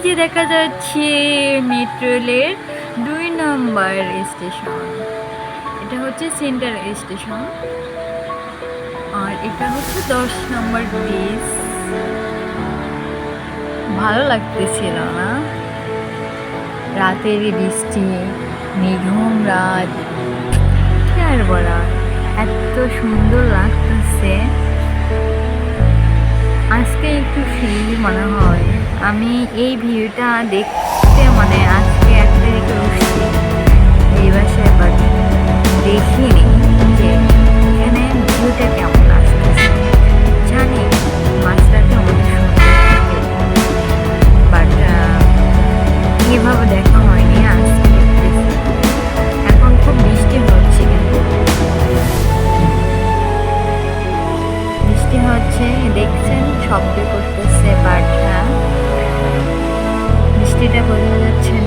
যে দেখা যাচ্ছে মেট্রো রেলের ২ নম্বর স্টেশন। এটা হচ্ছে সেন্ট্রাল স্টেশন। আর এটা হচ্ছে ১০ নম্বর ব্রিজ। ভালো লাগতেছিল না? রাতের বৃষ্টি, নিঝুম রাত, কি আর বলার, এত সুন্দর লাগতেছে। আজকে একটু ফ্রি মনে হয়। আমি এই ভিউটা দেখতে মানে আজকে ১ তারিখে উঠছি এই বাসায়, বাট দেখিনি যে এখানে ভিউটা কেমন আসতেছে। জানি মাছরাতে অনেক সুন্দর থাকে, বাট এভাবে দেখা হয়নি, আজকে দেখতেছি। এখন খুব বৃষ্টি হচ্ছে, কিন্তু বৃষ্টি হচ্ছে দেখছেন, শব্দ করতেছে, বাট বৃষ্টিটা বোঝা যাচ্ছে না।